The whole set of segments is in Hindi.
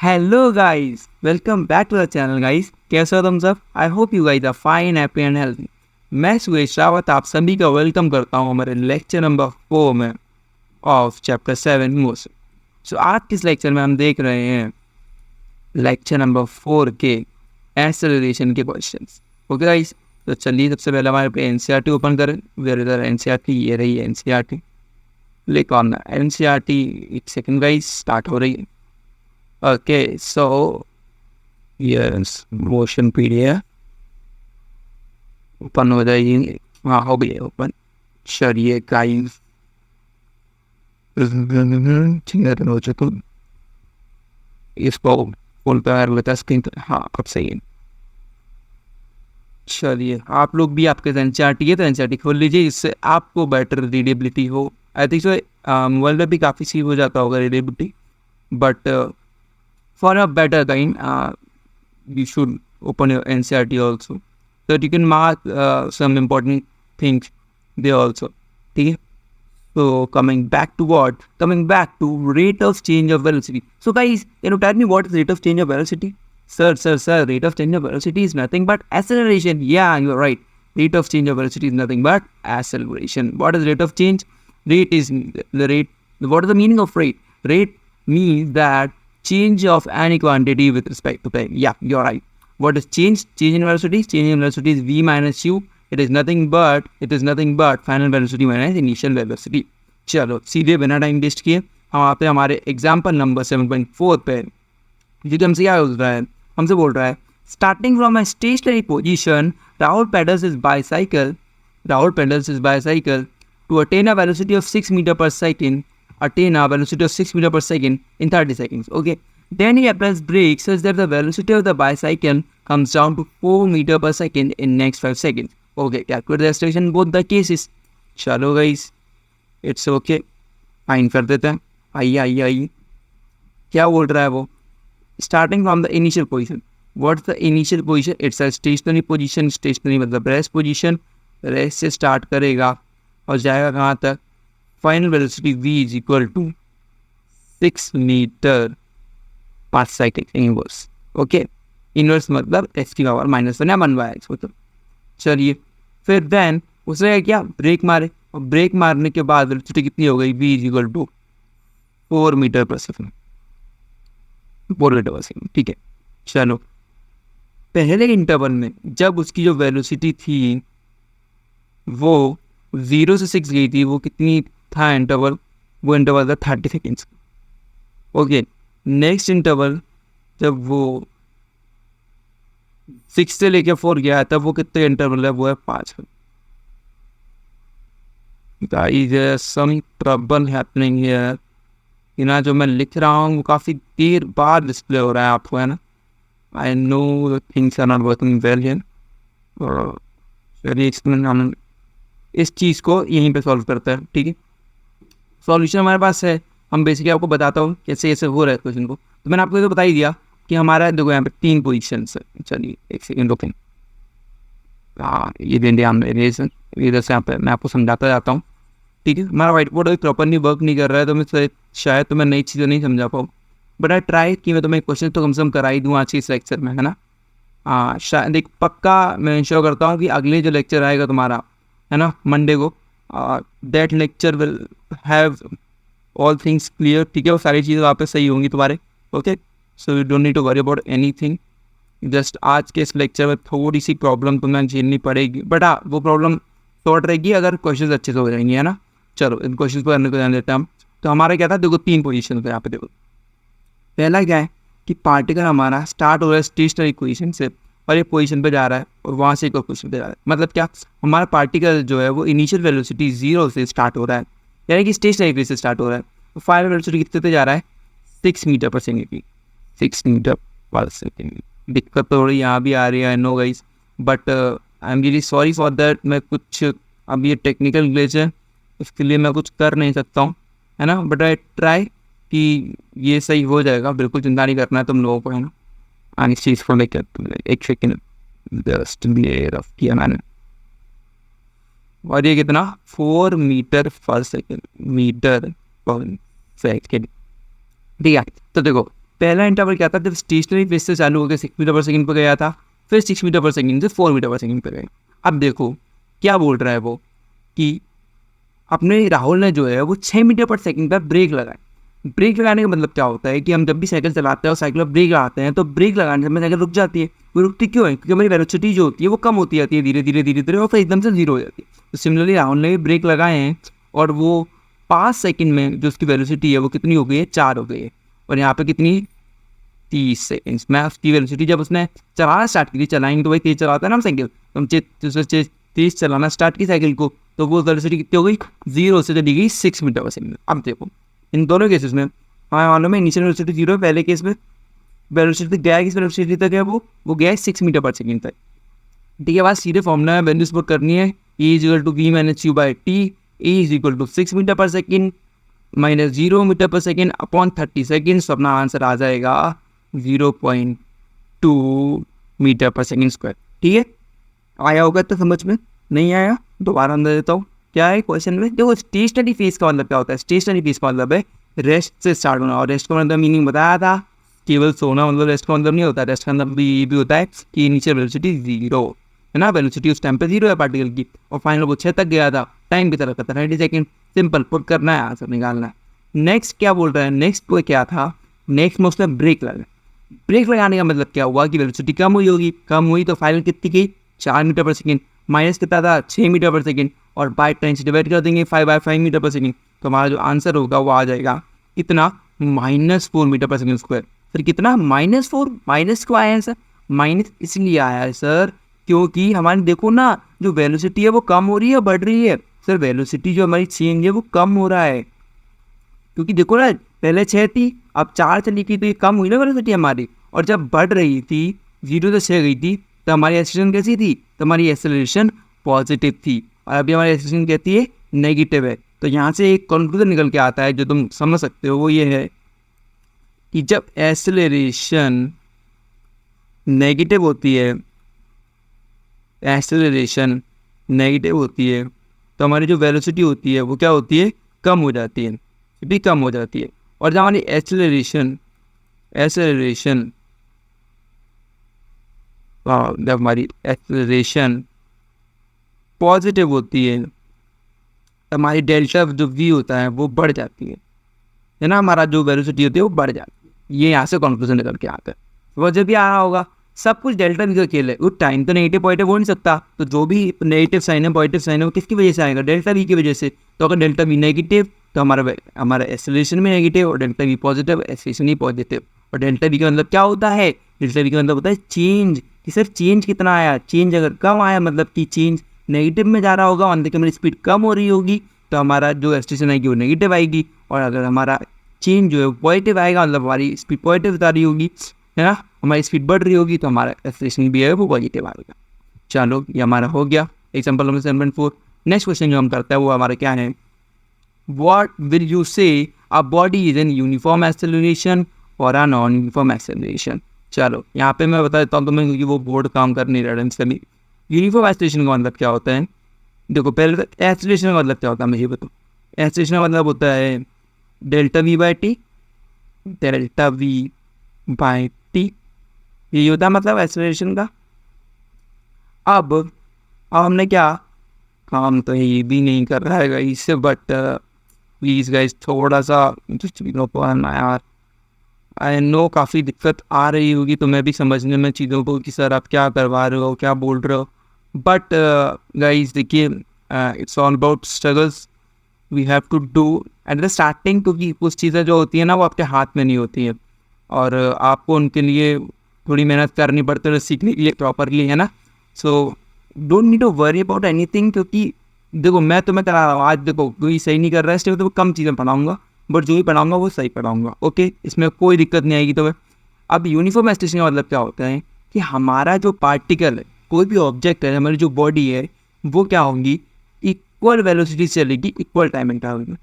Hello guys, welcome back to the channel guys. कैसे हो तुम सब? I hope you guys are fine, happy and healthy. मैं सुरेश रावत आप सभी का वेलकम करता हूँ हमारे लेक्चर नंबर 4 में ऑफ चैप्टर 7 मोशन. सो आज किस लेक्चर में हम देख रहे हैं लेक्चर नंबर 4 के एक्सेलरेशन के क्वेश्चंस. ओके गाइस, तो चलिए सबसे पहले हमारे पे एनसीईआरटी ओपन करें. Where is NCERT? ये रही एनसीईआरटी. Click on NCERT. एक सेकंड गाइस, स्टार्ट हो रही है. Okay, so yes, motion PDF open हो जाएगी. हाँ, हो गई ओपन. चलिए गाइस, हो चुका. इसको फुल पैर लेता स्क्रीन. हाँ, अब सही है. चलिए, आप लोग भी आपके एनसीईआरटी है तो एनसीईआरटी खोल लीजिए, इससे आपको बेटर रीडेबिलिटी हो. आई थिंक सो मोबाइल में भी काफ़ी सी हो जाता होगा readability, but for a better time, you should open your NCERT also, so that you can mark some important things there also. Okay? So coming back to what? Coming back to rate of change of velocity. So guys, tell me what is rate of change of velocity? Sir, rate of change of velocity is nothing but acceleration. Yeah, you're right. Rate of change of velocity is nothing but acceleration. What is rate of change? Rate is the rate. What is the meaning of rate? Rate means that change of any quantity with respect to time. Yeah, you're right. What is change? Change in velocity. Change in velocity is v minus u. It is nothing but final velocity minus initial velocity. चलो सीधे बिना टाइम वेस्ट किए हम आते हैं हमारे एग्जाम्पल नंबर 7.4 पे. जो हमसे क्या बोल रहा है? हमसे बोल रहा है starting from a stationary position Rahul pedals is bicycle to attain a velocity of 6 metre per second. Attain a velocity of 6 meter per second in 30 seconds. Okay. Then he applies brakes such that the velocity of the bicycle comes down to 4 meter per second in next 5 seconds. Okay. Calculate the acceleration in both the cases. चलो guys, it's okay. फाइन कर देते हैं. आइए क्या बोल रहा है वो? Starting from the initial position. What's the initial position? It's a stationary position. Stationary मतलब rest position. Rest से start करेगा और जाएगा कहाँ तक? Final velocity v is equal to 6 meter per second inverse. Okay, inverse मतलब x की पावर -1 या 1/x मतलब. चलिए फिर देन उसने क्या ब्रेक मारे और ब्रेक मारने के बाद वेलोसिटी कितनी हो गई? v is equal to 4 metre per second. 4 metre per second. ठीक है. चलो पहले इंटरवल में जब उसकी जो वेलोसिटी थी वो 0 से 6 गई थी, वो कितनी था इंटरवल? वो इंटरवल था 30 सेकेंड्स. ओके. नेक्स्ट इंटरवल जब वो 6 से लेके 4 गया तब वो कितने इंटरवल है? वो है 5. Some trouble happening here. ना जो मैं लिख रहा हूँ वो काफ़ी देर बाद डिस्प्ले हो रहा है आपको, है ना? I know things are not working well here. हम इस चीज़ को यहीं पे सॉल्व करते हैं. ठीक है. सॉल्यूशन हमारे पास है. हम बेसिकली आपको बताता हूँ कैसे कैसे हो रहा है क्वेश्चन को. तो मैंने आपको तो बता ही दिया कि हमारा देखो यहाँ पे 3 पोजीशन है. चलिए एक सेकेंड रुकें. हाँ, ये दे दिया हमने इरेजर. इधर से यहाँ पे मैं आपको समझाता जाता हूँ. ठीक है. हमारा वाइट बोर्ड अभी प्रॉपरली वर्क नहीं कर रहा है तो मैं शायद तो मैं नई चीज़ें नहीं समझा पाऊँ, बट आई ट्राई कि मैं तुम्हें क्वेश्चन तो कम से कम करा ही दूँ आज के इस लेक्चर में, है ना? हाँ, शायद एक पक्का मैं इंश्योर करता हूँ कि अगले जो लेक्चर आएगा तुम्हारा, है ना, मंडे को, that lecture will have all things clear. ठीक है. वो सारी चीज़ें वहाँ पे सही होंगी तुम्हारे. Okay. So you don't need to worry about anything. Just आज के इस लेक्चर में थोड़ी सी प्रॉब्लम तुम्हें झेलनी पड़ेगी, बट हाँ वो प्रॉब्लम सॉर्ट रहेगी अगर क्वेश्चन अच्छे से हो जाएंगे, है ना? चलो इन क्वेश्चन को करने को ध्यान देते हैं हम. तो हमारा क्या था? देखो 3 पोजीशन थे यहाँ पे. देखो पहला क्या है कि पार्टिकल हमारा स्टार्ट हो रहा है स्टेशनरी पोजीशन से और एक पोजीशन पे जा रहा है और वहाँ से एक और पोजीशन पे जा रहा है. मतलब क्या? हमारा पार्टिकल जो है वो इनिशियल वेलोसिटी 0 से स्टार्ट हो रहा है, यानी कि स्टेशनरी से स्टार्ट हो रहा है. तो फाइनल वेलोसिटी कितने पे जा रहा है? 6 मीटर पर सेकेंड की. 6 मीटर पर सेकेंड. दिक्कत तो थोड़ी यहाँ भी आ रही है, I know guys, but I am really sorry for that. मैं कुछ अब ये टेक्निकल ग्लिच है, इसके लिए मैं कुछ कर नहीं सकता हूँ, है ना? बट आई ट्राई कि ये सही हो जाएगा. बिल्कुल चिंता नहीं करना है तुम लोगों को, है ना? आणि चीज को लेकर एक सेकेंड जस्ट रफ किया मैंने. और ये कितना? 4 metre per second. Metre per second. ठीक है. तो देखो पहला इंटरवल क्या था, जब स्टेशनरी फेज से चालू होकर 6 मीटर पर सेकंड पर गया था, फिर 6 मीटर पर सेकंड से 4 मीटर पर सेकंड पर गए। अब देखो क्या बोल रहा है वो कि अपने राहुल ने जो है वो 6 मीटर पर सेकंड पर ब्रेक लगाए। ब्रेक लगाने का मतलब क्या होता है कि हम जब भी साइकिल चलाते हैं और साइकिल पर ब्रेक लगाते हैं तो ब्रेक लगाने से साइकिल रुक जाती है। वो रुकती क्यों है? क्योंकि हमारी वेलोसिटी जो होती है वो कम होती जाती है धीरे धीरे धीरे धीरे और फिर एकदम से जीरो हो जाती है। तो सिमिलरली राहुल ने भी ब्रेक लगाए हैं और वो 5 सेकंड में जो उसकी वेलोसिटी है वो कितनी हो गई है, 4 हो गई है। और यहाँ पे कितनी, 30 सेकेंड्स में उसकी वेलोसिटी जब उसने चलाना स्टार्ट की थी, चलाएंगे तो भाई तेज चलाता है ना हम साइकिल, तो हम तेज चलाना स्टार्ट की साइकिल को, तो वो वेलोसिटी कितनी हो गई, 0 से चली गई 6 मीटर पर सेकंड। अब देखो इन दोनों केसेस में हमारे मालूम है इनिशियल वेलोसिटी 0 है, पहले केस में वेलोसिटी गया किस वेलोसिटी तक है, वो गया है 6 मीटर पर सेकंड तक। ठीक है, बात सीधे फॉर्मूला में वैल्यूज पुट करनी है, E equal to v minus u by t, E is equal to 6 metre per second minus 0 metre per second upon 30 second. तो अपना आंसर आ जाएगा 0.2 मीटर पर सेकंड स्क्वायर। ठीक है, आया होगा तो समझ में, नहीं आया दोबारा अंदर देता हूँ। क्या है क्वेश्चन में, देखो स्टेशनरी फेज का मतलब क्या होता है, स्टेशनरी फेज का मतलब है रेस्ट से स्टार्ट होना, और रेस्ट का मतलब मीनिंग बताया था, केवल सोना मतलब रेस्ट का मतलब नहीं होता, रेस्ट का मतलब ये भी होता है कि इनिशियल वेलोसिटी 0 है ना, वेलोसिटी उस टाइम पे 0 है पार्टिकल की, और फाइनल वो 6 तक गया था, टाइम की तरफ था 30 सेकेंड। सिंपल पुट करना है, आंसर निकालना है। नेक्स्ट क्या बोल रहा है, नेक्स्ट को क्या था, नेक्स्ट में उसने ब्रेक लगा। ब्रेक लगाने का मतलब क्या हुआ कि वेलोसिटी कम हुई होगी, कम हुई तो फाइनल कितनी गई, 4 मीटर पर सेकंड, माइनस कितना था 6 मीटर पर सेकंड, और बाय 10 से डिवाइड कर देंगे 5/5 मीटर पर सेकंड, तो हमारा जो आंसर होगा वो आ जाएगा इतना, -4 मीटर पर सेकंड स्क्वायर। फिर कितना, -4, माइनस क्यों आया है सर, माइनस इसलिए आया है सर क्योंकि हमारी देखो ना जो वेलोसिटी है वो कम हो रही है बढ़ रही है। सर वेलोसिटी जो हमारी चेंज है वो कम हो रहा है, क्योंकि देखो ना पहले 6 थी अब 4 चली थी, तो ये कम हुई ना वेलोसिटी हमारी, और जब बढ़ रही थी 0 से 6 गई थी तो हमारी एक्सेलरेशन कैसी थी, तो हमारी एक्सेलरेशन पॉजिटिव थी, और अभी हमारी एक्सेलरेशन कहती है नेगेटिव है। तो यहाँ से एक कंक्लूजन निकल के आता है जो तुम समझ सकते हो, वो ये है कि जब एक्सेलरेशन नेगेटिव होती है, एक्सेलरेशन नेगेटिव होती है तो हमारी जो वेलोसिटी होती है वो क्या होती है, कम हो जाती है, भी कम हो जाती है। और जब हमारी एक्सेलरेशन जब हमारी एक्सेलरेशन पॉजिटिव होती है तो हमारी डेल्टा जो वी होता है वो बढ़ जाती है ना, हमारा जो वेलोसिटी होती है वो बढ़ जाती है। ये यहाँ से कंक्लूजन निकल के आता है, वो जब भी आ रहा होगा सब कुछ डेल्टा वी का खेल है, वो टाइम तो नेगेटिव पॉजिटिव हो नहीं सकता, तो जो भी नेगेटिव साइन है पॉजिटिव साइन है वो किसकी वजह से आएगा, डेल्टा वी की वजह से। तो अगर डेल्टा वी नेगेटिव तो हमारा एक्सेलरेशन भी नेगेटिव, और डेल्टा वी पॉजिटिव एक्सेलरेशन ही पॉजिटिव। और डेल्टा वी का मतलब क्या होता है, डेल्टा वी का मतलब होता है चेंज, कि सर चेंज कितना आया, चेंज अगर कम आया मतलब कि चेंज नेगेटिव में जा रहा होगा, मतलब कि हमारी स्पीड कम हो रही होगी तो हमारा जो एक्सेलरेशन आएगी वो नेगेटिव आएगी, और अगर हमारा चेंज जो है वो पॉजिटिव आएगा मतलब हमारी स्पीड पॉजिटिव बता रही होगी, है ना, हमारी स्पीड बढ़ रही होगी तो हमारा एक्सेलरेशन भी है वो पॉजिटिव आएगा। चलो ये हमारा हो गया एग्जाम्पल नंबर 7.4। नेक्स्ट क्वेश्चन जो हम करते हैं वो हमारा क्या है, व्हाट विल यू से a body is in uniform acceleration और अ नॉन यूनिफॉर्म एक्सेलरेशन। चलो यहाँ पे मैं बता देता हूँ तुम्हें क्योंकि वो बोर्ड काम कर नहीं रहा है। भी यूनिफॉर्म एक्सेलरेशन का मतलब क्या होता है, देखो पहले तो एक्सेलरेशन का मतलब क्या होता है मैं ये बताऊँ। एक्सेलरेशन का मतलब होता है delta we by T, delta we by T, ये होता है मतलब एक्सेलरेशन का। अब हमने क्या, काम तो ये भी नहीं कर रहा है इससे, बट प्लीज़ गाइस थोड़ा सा जस्ट यार, आई नो काफ़ी दिक्कत आ रही होगी तुम्हें भी समझने में चीज़ों को कि सर आप क्या करवा रहे हो क्या बोल रहे हो, बट गाइस देखिए it's all about struggles we have to do at the starting, क्योंकि कुछ चीज़ें जो होती हैं ना वो आपके हाथ में नहीं होती हैं, और आपको उनके लिए थोड़ी मेहनत करनी पड़ती है सीखने के लिए प्रॉपरली, है ना। So don't need to worry about anything, क्योंकि देखो मैं तुम्हें करा रहा हूँ, आज देखो कोई सही नहीं कर रहा है इसलिए तो कम चीज़ें पढ़ाऊँगा, बट जो भी पढ़ाऊँगा वो सही पढ़ाऊँगा, ओके, इसमें कोई दिक्कत नहीं आएगी। तो अब यूनिफॉर्म एक्सेलरेशन का मतलब क्या होता है कि हमारा जो पार्टिकल है, कोई भी ऑब्जेक्ट है, हमारी जो बॉडी है वो क्या होंगी, इक्वल वेलोसिटी से चलेगी इक्वल टाइम इंटरवल में,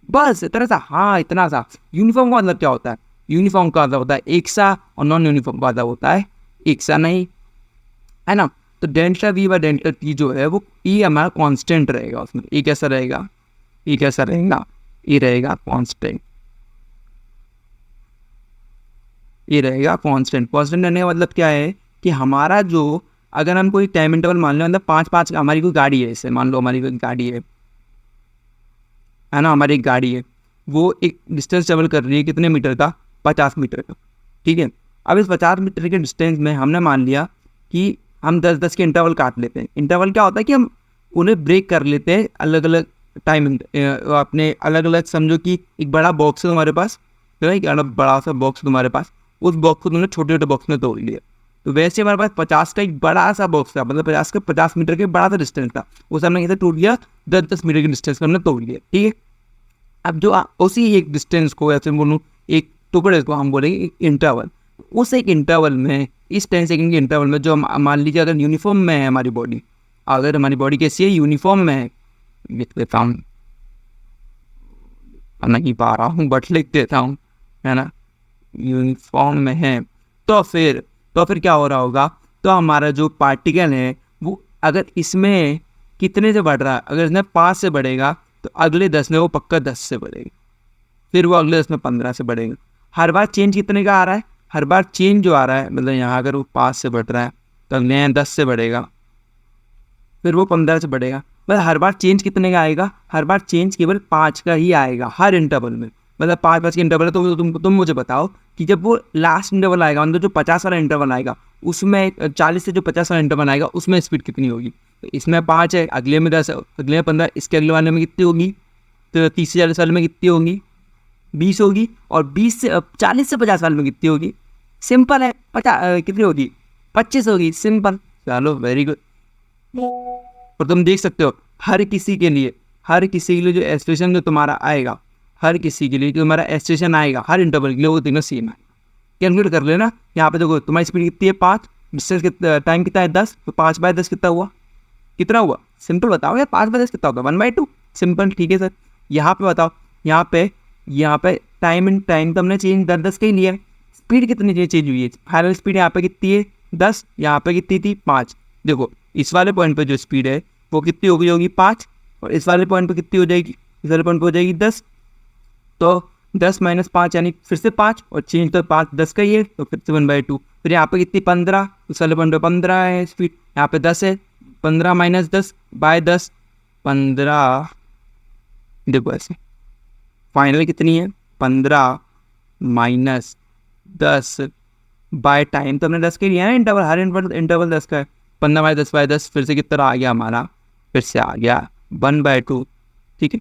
बस इतना सा। हाँ इतना सा। यूनिफॉर्म का मतलब क्या होता है, यूनिफॉर्म का मतलब होता है एक सा, और नॉन यूनिफॉर्म का मतलब होता है एक सा नहीं, है ना। तो delta we by delta T जो है वो ई हमारा कांस्टेंट रहेगा, उसमें ई कैसा रहेगा, ई कैसा रहेगा, ई रहेगा कांस्टेंट। ये रहेगा कांस्टेंट। कांस्टेंट रहने का मतलब क्या है कि हमारा जो, अगर हम कोई टाइम इंटरवल मान लो, मतलब 5-5 हमारी कोई गाड़ी है, इससे मान लो हमारी कोई गाड़ी है ना, हमारी एक गाड़ी है, वो एक डिस्टेंस ट्रेवल कर रही है कितने मीटर का, 50 मीटर का, ठीक है। अब इस 50 मीटर के डिस्टेंस में हमने मान लिया कि हम 10-10 के इंटरवल काट लेते हैं। इंटरवल क्या होता है कि हम उन्हें ब्रेक कर लेते हैं अलग अलग टाइम, अपने अलग अलग, समझो कि एक बड़ा बॉक्स है तुम्हारे पास, तो एक बड़ा सा बॉक्स तुम्हारे पास, उस बॉक्स को तुमने छोटे छोटे बॉक्स में तोड़ लिया। तो वैसे हमारे पास 50 का एक बड़ा सा बॉक्स था, मतलब 50 मीटर के बड़ा सा डिस्टेंस था, उसे हमने कैसे टूट लिया, 10-10 मीटर के डिस्टेंस में हमने तोड़ लिया, ठीक है। अब जो उसी एक डिस्टेंस को, ऐसे बोलूँ एक टुकड़े को हम बोलेंगे इंटरवल। उस एक इंटरवल में, इस 10 सेकंड के इंटरवल में, जो मान लीजिए अगर यूनिफॉर्म में है हमारी बॉडी, अगर हमारी बॉडी कैसी है, यूनिफॉर्म में है, लिख देता हूँ, नहीं पा रहा हूँ बट लिख देता हूँ, है ना, यूनिफॉर्म में है, तो फिर क्या हो रहा होगा, तो हमारा जो पार्टिकल है वो अगर इसमें कितने से बढ़ रहा है, अगर इसमें 5 से बढ़ेगा तो अगले 10 में वो पक्का 10 से बढ़ेगा, फिर वो अगले 10 में 15 से बढ़ेगा। हर बार चेंज कितने का आ रहा है, हर बार चेंज जो आ रहा है, मतलब यहाँ अगर वो 5 से बढ़ रहा है तो अगले 10 से बढ़ेगा, फिर वो 15 से बढ़ेगा। मतलब हर बार चेंज कितने का आएगा, हर बार चेंज केवल 5 का ही आएगा हर इंटरवल में, मतलब 5-5 के इंटरवल है। तो तुम मुझे बताओ कि जब वो लास्ट इंटरवल आएगा, मतलब जो 50 वाला इंटरवल आएगा, उसमें 40 से जो 50 वाला इंटरवल आएगा उसमें स्पीड कितनी होगी। तो इसमें 5 है, अगले में 10, अगले में 15, इसके अगले वाले में कितनी होगी, तो 30 से 40 वाले में कितनी होगी, 20 होगी, और 20 से 40 से 50 वाले में कितनी होगी, सिंपल है, 50 कितनी होगी, 25 होगी, सिंपल। चलो वेरी गुड। और तुम देख सकते हो हर किसी के लिए जो एक्सप्रेशन जो तुम्हारा आएगा, हर किसी के लिए जो तुम्हारा एक्सप्रेशन आएगा हर इंटरवल के लिए, वो तीनों सेम है। कैलकुलेट कर लेना, यहाँ पे देखो तुम्हारी स्पीड कितनी है 5, डिस्टेंस कितना, टाइम कितना है 10, तो 5/10 कितना हुआ, सिंपल बताओ यार, 5/10 कितना होगा, 1/2, सिंपल, ठीक है सर। यहाँ पे बताओ, यहाँ पे टाइम तो हमने चेंज 10-10 का ही लिया है, स्पीड कितनी चेंज हुई है, फाइनल स्पीड यहाँ पे कितनी है 10, यहाँ पे कितनी थी 5। देखो इस वाले पॉइंट पे जो स्पीड है वो कितनी होगी 5, और इस वाले पॉइंट पे कितनी हो जाएगी, इस वाले पॉइंट पे हो जाएगी 10, तो 10 - 5 यानी फिर से 5, और चेंज तो 5-10 का ही है, तो फिर से 1/2। फिर यहाँ पे कितनी 15, उस वाले पॉइंट पे 15 है स्पीड, यहाँ पे 10 है, 15 - 10/10, 15, देखो ऐसे फाइनल कितनी है 15 - 10 बाय टाइम, तो हमने 10 के लिया है ना इंटरवल, हर इंटरवल 10 का है, 15/10/10 फिर से कितना आ गया हमारा, फिर से आ गया 1/2, ठीक है,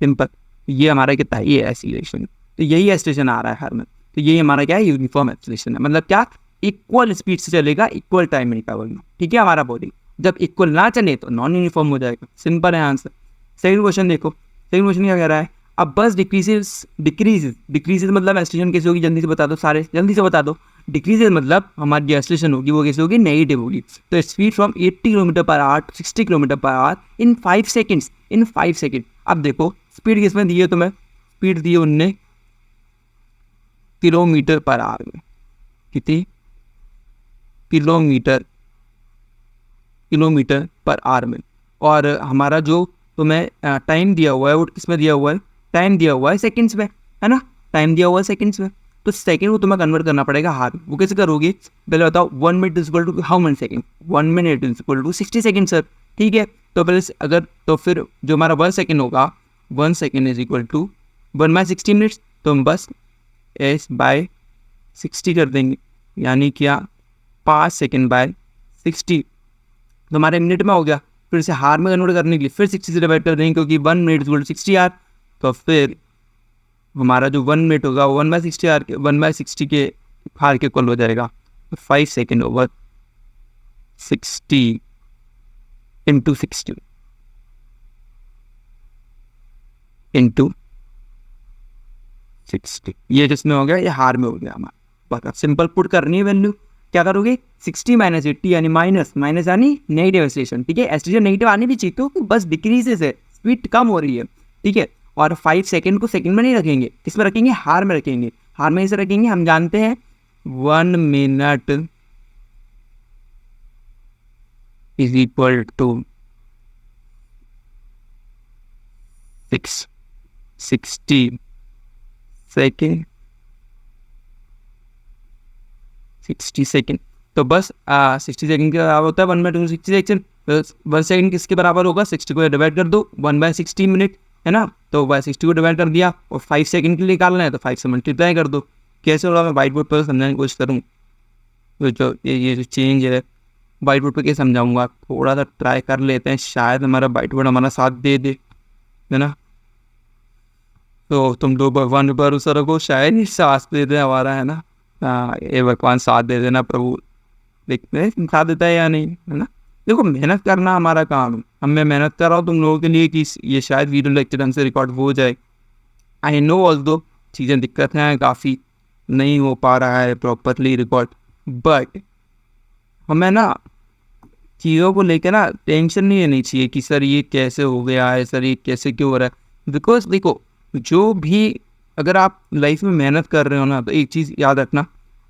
सिंपल। ये हमारा कितना है, ये एक्सीलरेशन, तो यही एक्सीलरेशन आ रहा है हर में, तो यही हमारा क्या है, यूनिफॉर्म एक्सीलरेशन है, मतलब क्या, इक्वल स्पीड से चलेगा इक्वल टाइम इंटरवल में, ठीक है। हमारा बॉडी जब इक्वल ना चले तो नॉन यूनिफॉर्म हो जाएगा, सिंपल है आंसर। सेकंड क्वेश्चन देखो, सेकंड क्वेश्चन क्या कह रहा है, अब बस डिक्रीजेज मतलब एक्सीलरेशन कैसे होगी, जल्दी से बता दो, सारे जल्दी से बता दो। डिक्रीजेज मतलब हमारी जो एक्सीलरेशन होगी वो कैसे होगी, नेगेटिव होगी। तो speed from 80 km/h to 60 km/h in 5 seconds, in 5 second. अब देखो स्पीड किसमें दी है तुम्हें, स्पीड दी है उनने km/h में, कितनी, किलोमीटर/h में, और हमारा जो तुम्हें टाइम दिया हुआ है वो किसमें दिया हुआ है, टाइम दिया हुआ है सेकंड्स में, है ना, टाइम दिया हुआ है सेकंड्स में, तो सेकंड को तुम्हें कन्वर्ट करना पड़ेगा हाथ में। वो कैसे करोगे, पहले बताओ 1 minute is equal to how many second, 1 minute is equal to 60 second sir, ठीक है। तो पहले अगर, तो फिर जो हमारा 1 सेकंड होगा, 1 second is equal to 1/60 minutes, तो हम बस S/60 कर देंगे, यानी क्या 5 सेकंड/60, तो हमारे मिनट में हो गया। फिर से हार में कन्वर्ट करने के लिए फिर 60 से डिवाइड कर देंगे, क्योंकि 1 मिनट इक्वल टू 60 आर, तो फिर हमारा जो 1 मिनट होगा वो 1/60 के हार के इक्वल हो जाएगा, 5 सेकेंड ओवर 60 इंटू 60 इंटू 60, ये जिसमें हो गया ये हार में हो गया हमारा। बता सिंपल पुट करनी है वैल्यू, क्या करोगे 60 - 80 यानी माइनस यानी नेगेटिव एक्सीलरेशन, ठीक है। एक्सीलरेशन नेगेटिव आनी भी चाहिए, तो बस डिक्रीजेस है, स्पीड कम हो रही है, ठीक है। और 5 सेकेंड को सेकेंड में नहीं रखेंगे, किसमें रखेंगे, हार में रखेंगे। हार में इसे रखेंगे, हम जानते हैं 1 minute is equal to 60 second 60 second. तो बस 60 सेकेंड के बराबर होता है 1/260 सेकेंड। 1 सेकेंड किसके बराबर होगा, 60 को डिवाइड कर दो 1/60 मिनट, है ना। तो 1/60 को डिवाइड कर दिया और 5 सेकेंड के लिए निकालना है तो 5 से मल्टीप्लाई कर दो। कैसे होगा, मैं वाइट बोर्ड पर समझाने की कोशिश करूँ। तो जो ये जो चेंज है वाइट बोर्ड पर क्या समझाऊंगा, थोड़ा सा ट्राई कर लेते हैं, शायद हमारा वाइट बोर्ड हमारा साथ दे दे, है ना। तो तुम लोग भगवान पर भरोसा रखो, शायद ही साथ दे दे हमारा, है ना। ये भगवान साथ दे देना प्रभु, देखते हैं साथ देता है या नहीं, है ना। देखो मेहनत करना हमारा काम है, हम मैं मेहनत कर रहा हूँ तुम लोगों के लिए कि ये शायद वीडियो लेक्चर ढंग से रिकॉर्ड हो जाए। आई नो ऑल्दो चीज़ें दिक्कत हैं, काफ़ी नहीं हो पा रहा है प्रॉपरली रिकॉर्ड, बट हमें ना चीज़ों को लेकर ना टेंशन नहीं लेनी चाहिए कि सर ये कैसे हो गया है, सर ये कैसे क्यों हो रहा है। बिकॉज देखो जो भी अगर आप लाइफ में मेहनत कर रहे हो ना, तो एक चीज़ याद रखना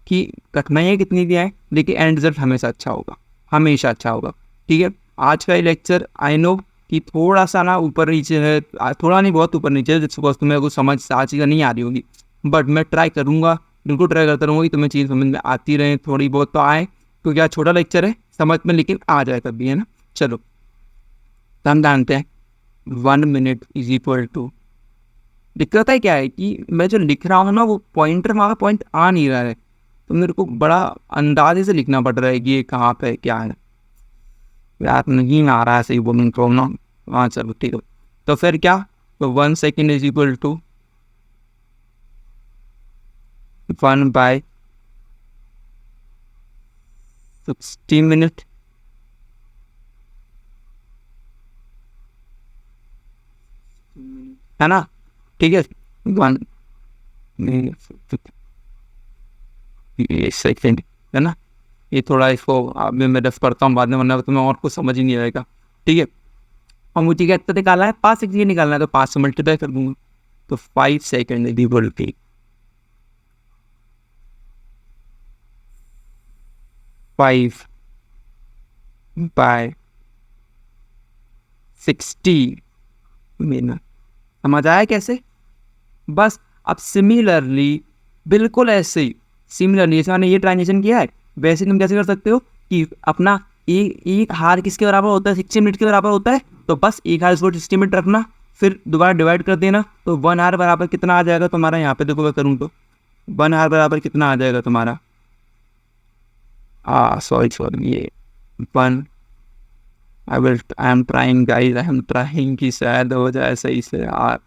कि कठिनाइयाँ कितनी भी आए लेकिन एंड रिजल्ट हमेशा अच्छा होगा, हमेशा अच्छा होगा, ठीक है। आज का ये लेक्चर आई नो कि थोड़ा सा ना ऊपर नीचे है, थोड़ा नहीं बहुत ऊपर नीचे है, जिसको तुम्हें कुछ समझ आज चीज़ें नहीं आ रही होगी, बट मैं ट्राई करूँगा, बिल्कुल ट्राई करता रहूँगा कि तुम्हें चीज़ समझ में आती रहे, थोड़ी बहुत तो आए, क्योंकि आज छोटा लेक्चर है समझ में, लेकिन आ जाए तब भी, है ना। चलो तो हम जानते हैं 1 मिनट इज इक्वल टू, दिक्कत है क्या है कि मैं जो लिख रहा हूँ ना वो पॉइंटर वहाँ पॉइंट आ नहीं रहा है, तो मेरे को बड़ा अंदाजे से लिखना पड़ रहा है कि ये कहाँ पे क्या है, यार नहीं आ रहा है सही बोलूँ तो ना। हाँ चलो ठीक है, तो फिर क्या, तो 1 second is equal to 1/60 minute, है ना, ठीक है। 1 सेकेंड, है ना। ये थोड़ा इसको अभी मैं रफ करता हूँ बाद में, वरना तुम्हें और कुछ समझ ही नहीं आएगा, ठीक है। और मुझे क्या निकालना है, 5 सेकेंड निकालना है, तो 5 से मल्टीप्लाई कर दूंगा, तो 5 second is equal to 5/60 minute. समझ आया कैसे, बस। अब सिमिलरली बिल्कुल ऐसे ही सिमिलरली जैसे मैंने ये ट्रांजेक्शन किया है, वैसे तुम कैसे कर सकते हो कि अपना एक हार किसके बराबर होता है, 60 मिनट के बराबर होता है, तो बस एक हार इसको 60 मिनट रखना, फिर दोबारा डिवाइड कर देना, तो 1 हार बराबर कितना आ जाएगा तुम्हारा, यहाँ पे देखो मैं करूँ तो 1 हार बराबर कितना आ जाएगा तुम्हारा, सॉरी ये 1, I am trying guys, I am trying कि शायद हो जाए सही से यार।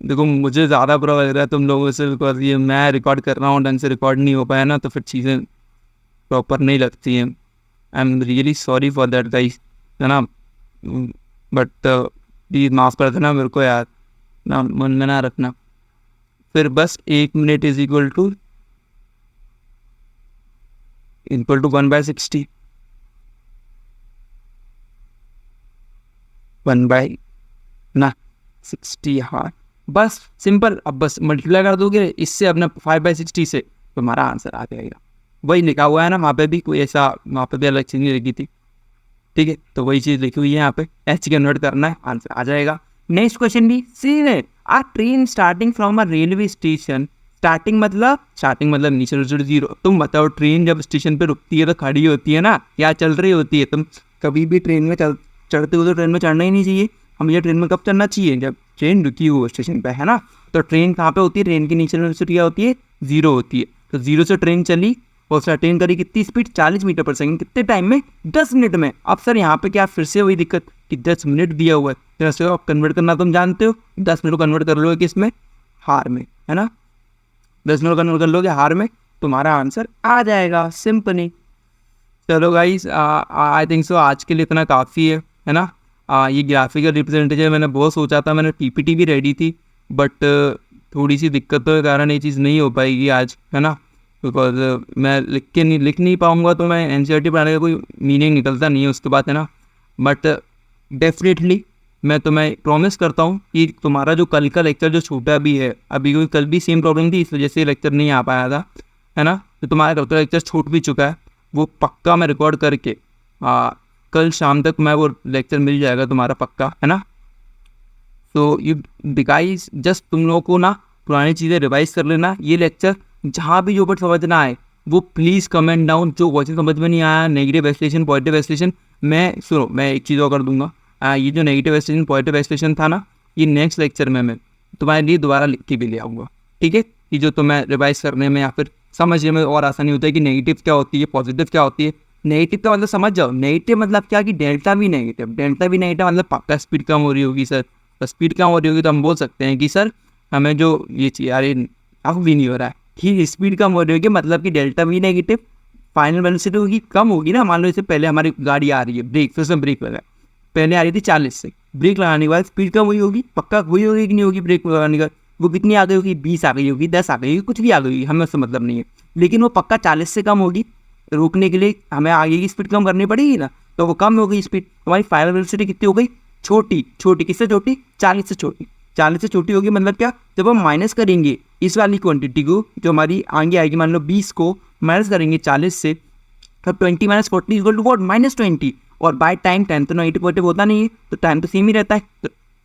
देखो मुझे ज़्यादा बुरा लग रहा है तुम लोगों से, बिकॉज ये मैं रिकॉर्ड कर रहा हूँ ढंग से रिकॉर्ड नहीं हो पाया ना, तो फिर चीज़ें प्रॉपर नहीं लगती हैं। आई am really sorry for that guys, है ना। बट प्लीज़ माफ़ कर देना मेरे को यार, ना मन में ना रखना। फिर बस 1 मिनट इज इक्वल टू 1/60, 1/60, हाँ बस सिंपल। अब बस मल्टीप्लाई कर दोगे इससे अपना 5/60 से, तो हमारा आंसर आ जाएगा। वही लिखा हुआ है ना वहाँ पे भी, कोई ऐसा वहाँ पे भी अलग चीज़ नहीं लिखी थी, ठीक है। तो वही चीज़ लिखी हुई है यहाँ पे, एच कन्वर्ट करना है, आंसर आ जाएगा। नेक्स्ट क्वेश्चन भी सेम है। A train starting from a railway station, starting मतलब नीचे जीरो। तुम बताओ ट्रेन जब स्टेशन पे रुकती है तो खड़ी होती है ना, या चल रही होती है। तुम कभी भी ट्रेन में चढ़ते हो तो ट्रेन में चढ़ना ही नहीं चाहिए। हमें ट्रेन में कब चढ़ना चाहिए, जब ट्रेन रुकी हो स्टेशन पे, है ना। तो ट्रेन कहाँ पे होती है, ट्रेन के नीचे क्या होती है, जीरो होती है। तो जीरो से ट्रेन चली और उसने अटेन करी कितनी स्पीड, 40 मीटर पर सेकंड, कितने टाइम में, 10 मिनट में। अब सर यहाँ पे क्या फिर से वही दिक्कत कि 10 मिनट दिया हुआ है, जैसे आप कन्वर्ट करना तुम जानते हो, 10 मिनट को कन्वर्ट कर लोगे किस में, हार में, है ना। 10 मिनट कन्वर्ट कर लोगे हार में, तुम्हारा आंसर आ जाएगा, सिंपल ही। चलो गाइस, आई थिंक सो आज के लिए इतना काफ़ी है ना। ये ग्राफिकल रिप्रेजेंटेशन मैंने बहुत सोचा था, मैंने पीपीटी भी रेडी थी, बट थोड़ी सी दिक्कतों के कारण ये चीज़ नहीं हो पाएगी आज, है ना। बिकॉज मैं लिख नहीं पाऊँगा, तो मैं एनसीईआरटी पढ़ाने का कोई मीनिंग निकलता नहीं है उसके बाद, है ना। बट डेफिनेटली मैं तुम्हें प्रॉमिस करता हूँ कि तुम्हारा जो कल का लेक्चर जो छूटा भी है, अभी कोई कल भी सेम प्रॉब्लम थी इस वजह से लेक्चर नहीं आ पाया था, है ना। तो तुम्हारा कल का लेक्चर छूट भी चुका है, वो पक्का मैं रिकॉर्ड करके कल शाम तक मैं वो लेक्चर मिल जाएगा तुम्हारा पक्का, है ना। तो यू गाइस जस्ट तुम लोगों को ना पुरानी चीज़ें रिवाइज कर लेना, ये लेक्चर जहाँ भी जो बट समझना है वो प्लीज़ कमेंट डाउन। जो क्वेश्चन समझ में नहीं आया, नेगेटिव एक्सप्लेनेशन, पॉजिटिव एक्सप्लेनेशन, मैं एक चीज़ और कर दूंगा। ये जो नेगेटिव एक्सप्लेनेशन, पॉजिटिव एक्सप्लेनेशन था ना, ये नेक्स्ट लेक्चर में मैं तुम्हारे लिए दोबारा लिख के भी ले आऊँगा, ठीक है। ये जो तुम्हें रिवाइज करने में या फिर समझने में और आसानी होता है कि नेगेटिव क्या होती है, पॉजिटिव क्या होती है। नेगेटिव का मतलब समझ जाओ, नेगेटिव मतलब क्या कि डेल्टा भी नेगेटिव, डेल्टा भी नेगेटिव मतलब पक्का स्पीड कम हो रही होगी सर। तो स्पीड कम हो रही होगी तो हम बोल सकते हैं कि सर हमें जो ये चाहिए, अरे अब भी नहीं हो रहा है कि स्पीड कम हो रही होगी, मतलब कि डेल्टा भी नेगेटिव, फाइनल वेलोसिटी होगी कम होगी ना। मान लो इससे पहले हमारी गाड़ी आ रही है, ब्रेक, फिर से ब्रेक लगा, पहले आ रही थी 40 से, ब्रेक लगाने के बाद स्पीड कम हुई होगी, पक्का हुई होगी कि नहीं होगी ब्रेक लगाने का। वो कितनी आ गई होगी, 20 आ गई होगी, 10 आ गई होगी, कुछ भी आ गई होगी, हमें उससे मतलब नहीं है, लेकिन वो पक्का 40 से कम होगी। रोकने के लिए हमें आगे की स्पीड कम करनी पड़ेगी ना, तो वो कम हो गई स्पीड। हमारी फाइनल वेलोसिटी कितनी हो गई, छोटी, छोटी किससे छोटी, 40 से छोटी, 40 से छोटी होगी। मतलब क्या, जब हम माइनस करेंगे इस वाली क्वांटिटी को जो हमारी आगे आएगी, मान लो 20 को माइनस करेंगे 40 से, तब 20 माइनस 40 इक्वल टू व्हाट, -20। और बाय टाइम तो नेगेटिव होता नहीं है, तो टाइम तो सेम ही रहता है।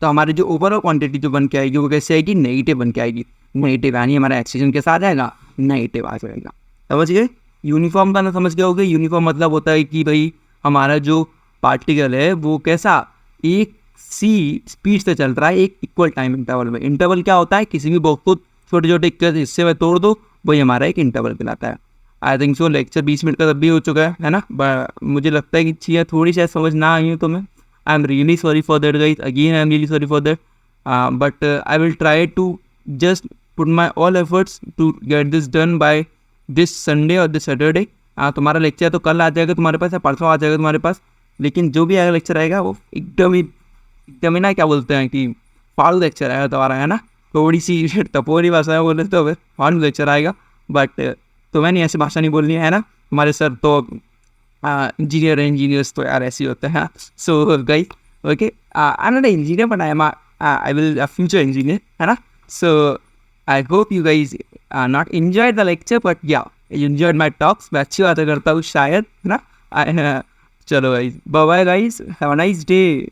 तो हमारी जो ओवरऑल क्वांटिटी जो बन के आएगी वो कैसे आएगी, नेगेटिव बन के आएगी। नेगेटिव यानी हमारा एक्सप्रेशन के साथ आएगा, नेगेटिव आ जाएगा। समझ गए। यूनिफॉर्म का ना समझ गए होगे। यूनिफॉर्म मतलब होता है कि भाई हमारा जो पार्टिकल है वो कैसा, एक सी स्पीड से चल रहा है एक इक्वल टाइम इंटरवल में। इंटरवल क्या होता है, किसी भी बॉक्स को छोटे छोटे हिस्से में तोड़ दो, वही हमारा एक इंटरवल कहलाता है। I think so lecture 20 minute का तब भी हो चुका है ना। मुझे लगता है कि चीज़ें थोड़ी शायद समझ ना आई हो तुम्हें। I am really sorry for that guys, again I am really sorry for that, but I will try to just put my all efforts to get this done by this Sunday और दिस सैटरडे। तुम्हारा लेक्चर तो कल आ जाएगा तुम्हारे पास या परसों आ जाएगा तुम्हारे पास, लेकिन जो भी आएगा लेक्चर आएगा वो एकदम ही ना, क्या बोलते हैं कि फालतू लेक्चर आएगा तुम्हारा, है ना। थोड़ी सी टपोरी भाषा में बोले तो फालतू लेक्चर आएगा, बट तुम्हें नहीं ऐसी भाषा नहीं बोलनी है ना। हमारे सर तो इंजीनियर्स तो यार ऐसे ही होते हैं। So guys, okay, I am not engineer but I will future engineer, है ना। So I hope you guys not enjoy the lecture, but yeah enjoyed my talks. मैं अच्छी बातें करता हूँ शायद, है ना। चलो guys, bye bye guys, have a nice day.